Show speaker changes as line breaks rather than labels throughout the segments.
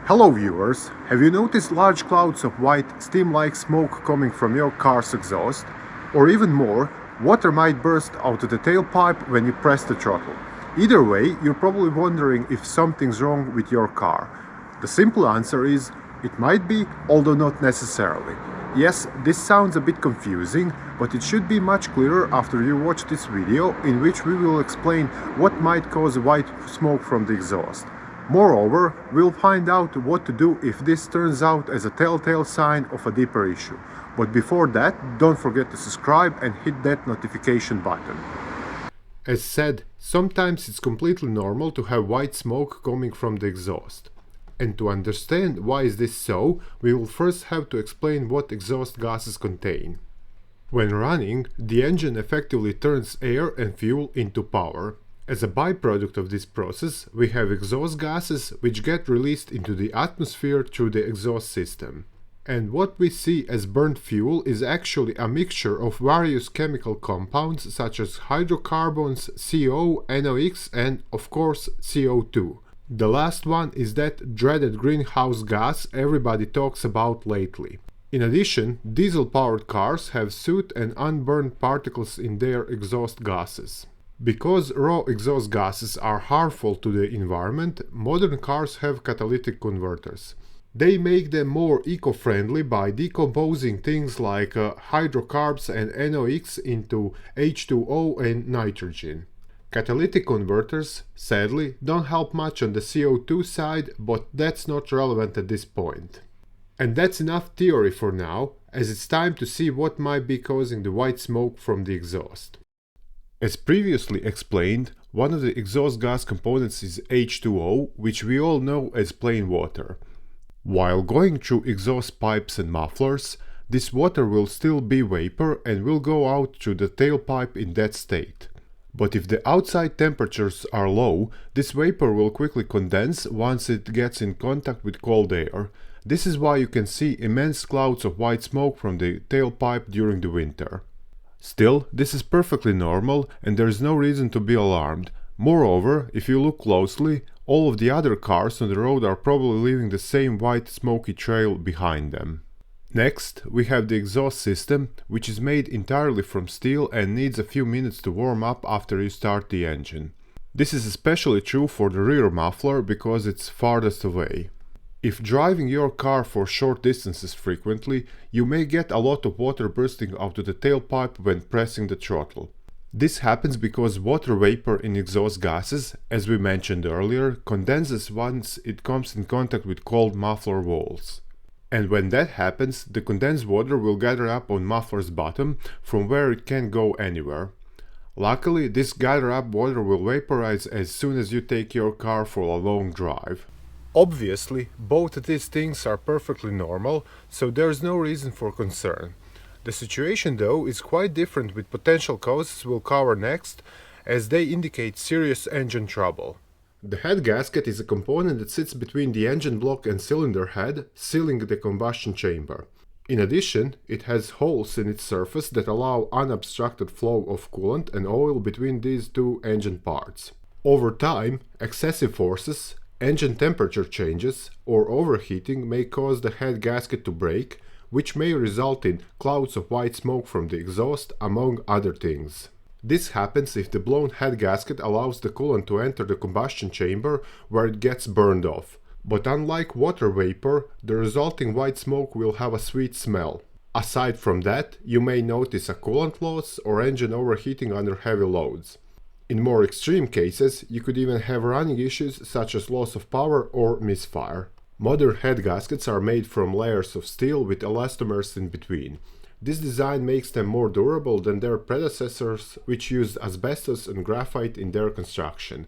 Hello viewers, have you noticed large clouds of white steam-like smoke coming from your car's exhaust? Or even more, water might burst out of the tailpipe when you press the throttle. Either way, you're probably wondering if something's wrong with your car. The simple answer is, it might be, although not necessarily. Yes, this sounds a bit confusing, but it should be much clearer after you watch this video, in which we will explain what might cause white smoke from the exhaust. Moreover, we'll find out what to do if this turns out as a telltale sign of a deeper issue. But before that, don't forget to subscribe and hit that notification button. As said, sometimes it's completely normal to have white smoke coming from the exhaust. And to understand why is this so, we will first have to explain what exhaust gases contain. When running, the engine effectively turns air and fuel into power. As a byproduct of this process, we have exhaust gases which get released into the atmosphere through the exhaust system. And what we see as burnt fuel is actually a mixture of various chemical compounds such as hydrocarbons, CO, NOx and, of course, CO2. The last one is that dreaded greenhouse gas everybody talks about lately. In addition, diesel-powered cars have soot and unburned particles in their exhaust gases. Because raw exhaust gases are harmful to the environment, modern cars have catalytic converters. They make them more eco-friendly by decomposing things like hydrocarbons and NOx into H2O and nitrogen. Catalytic converters, sadly, don't help much on the CO2 side, but that's not relevant at this point. And that's enough theory for now, as it's time to see what might be causing the white smoke from the exhaust. As previously explained, one of the exhaust gas components is H2O, which we all know as plain water. While going through exhaust pipes and mufflers, this water will still be vapor and will go out through the tailpipe in that state. But if the outside temperatures are low, this vapor will quickly condense once it gets in contact with cold air. This is why you can see immense clouds of white smoke from the tailpipe during the winter. Still, this is perfectly normal and there is no reason to be alarmed. Moreover, if you look closely, all of the other cars on the road are probably leaving the same white smoky trail behind them. Next, we have the exhaust system, which is made entirely from steel and needs a few minutes to warm up after you start the engine. This is especially true for the rear muffler because it's farthest away. If driving your car for short distances frequently, you may get a lot of water bursting out of the tailpipe when pressing the throttle. This happens because water vapor in exhaust gases, as we mentioned earlier, condenses once it comes in contact with cold muffler walls. And when that happens, the condensed water will gather up on muffler's bottom, from where it can't go anywhere. Luckily, this gathered up water will vaporize as soon as you take your car for a long drive. Obviously, both of these things are perfectly normal, so there's no reason for concern. The situation though is quite different with potential causes we'll cover next, as they indicate serious engine trouble. The head gasket is a component that sits between the engine block and cylinder head, sealing the combustion chamber. In addition, it has holes in its surface that allow unobstructed flow of coolant and oil between these two engine parts. Over time, excessive forces, engine temperature changes, or overheating may cause the head gasket to break, which may result in clouds of white smoke from the exhaust, among other things. This happens if the blown head gasket allows the coolant to enter the combustion chamber where it gets burned off. But unlike water vapor, the resulting white smoke will have a sweet smell. Aside from that, you may notice a coolant loss or engine overheating under heavy loads. In more extreme cases, you could even have running issues such as loss of power or misfire. Modern head gaskets are made from layers of steel with elastomers in between. This design makes them more durable than their predecessors, which used asbestos and graphite in their construction.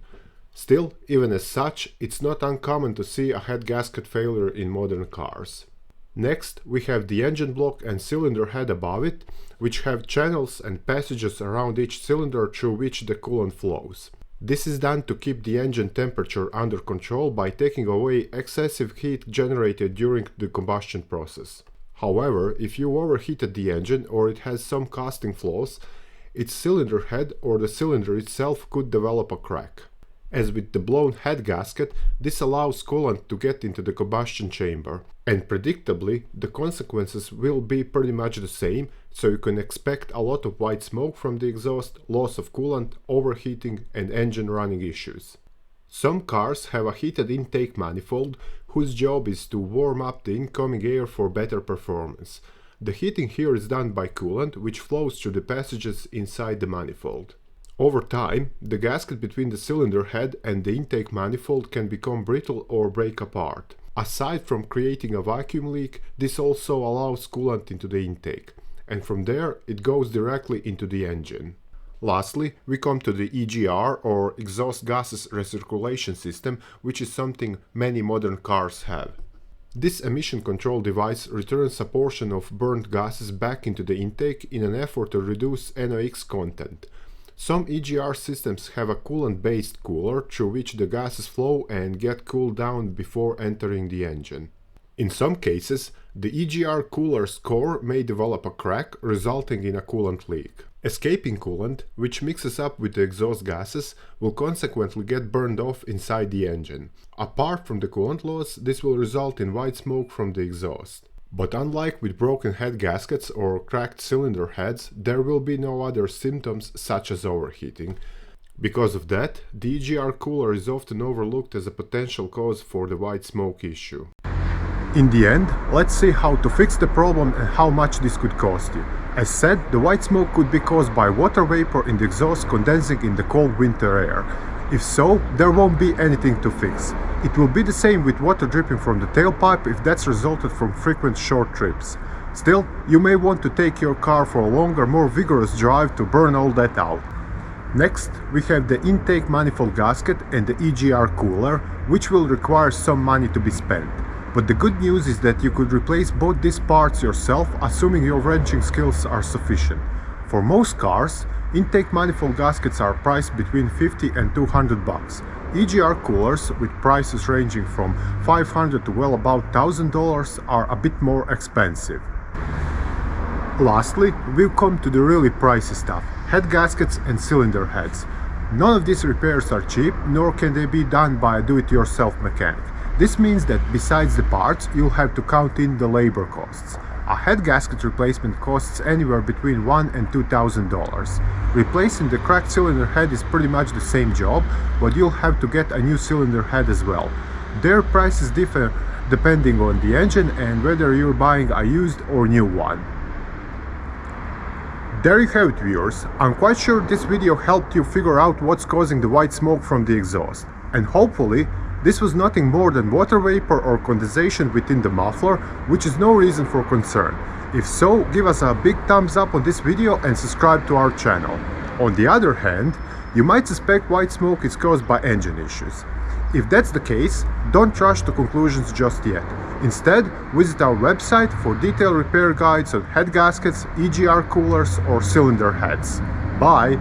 Still, even as such, it's not uncommon to see a head gasket failure in modern cars. Next, we have the engine block and cylinder head above it, which have channels and passages around each cylinder through which the coolant flows. This is done to keep the engine temperature under control by taking away excessive heat generated during the combustion process. However, if you overheated the engine or it has some casting flaws, its cylinder head or the cylinder itself could develop a crack. As with the blown head gasket, this allows coolant to get into the combustion chamber. And predictably, the consequences will be pretty much the same, so you can expect a lot of white smoke from the exhaust, loss of coolant, overheating and engine running issues. Some cars have a heated intake manifold, whose job is to warm up the incoming air for better performance. The heating here is done by coolant, which flows through the passages inside the manifold. Over time, the gasket between the cylinder head and the intake manifold can become brittle or break apart. Aside from creating a vacuum leak, this also allows coolant into the intake, and from there it goes directly into the engine. Lastly, we come to the EGR, or exhaust gases recirculation system, which is something many modern cars have. This emission control device returns a portion of burned gases back into the intake in an effort to reduce NOx content. Some EGR systems have a coolant-based cooler through which the gases flow and get cooled down before entering the engine. In some cases, the EGR Cooler's core may develop a crack, resulting in a coolant leak. Escaping coolant, which mixes up with the exhaust gases, will consequently get burned off inside the engine. Apart from the coolant loss, this will result in white smoke from the exhaust. But unlike with broken head gaskets or cracked cylinder heads, there will be no other symptoms such as overheating. Because of that, the EGR cooler is often overlooked as a potential cause for the white smoke issue. In the end, let's see how to fix the problem and how much this could cost you. As said, the white smoke could be caused by water vapor in the exhaust condensing in the cold winter air. If so, there won't be anything to fix. It will be the same with water dripping from the tailpipe if that's resulted from frequent short trips. Still, you may want to take your car for a longer, more vigorous drive to burn all that out. Next, we have the intake manifold gasket and the EGR cooler, which will require some money to be spent. But the good news is that you could replace both these parts yourself, assuming your wrenching skills are sufficient. For most cars, intake manifold gaskets are priced between $50 and $200. EGR coolers, with prices ranging from $500 to well above $1,000, are a bit more expensive. Lastly, we'll come to the really pricey stuff: head gaskets and cylinder heads. None of these repairs are cheap, nor can they be done by a do-it-yourself mechanic. This means that besides the parts, you'll have to count in the labor costs. A head gasket replacement costs anywhere between $1,000 and $2,000. Replacing the cracked cylinder head is pretty much the same job, but you'll have to get a new cylinder head as well. Their prices differ depending on the engine and whether you're buying a used or new one. There you have it, viewers. I'm quite sure this video helped you figure out what's causing the white smoke from the exhaust. And hopefully, this was nothing more than water vapor or condensation within the muffler, which is no reason for concern. If so, give us a big thumbs up on this video and subscribe to our channel. On the other hand, you might suspect white smoke is caused by engine issues. If that's the case, don't rush to conclusions just yet. Instead, visit our website for detailed repair guides on head gaskets, EGR coolers or cylinder heads. Bye!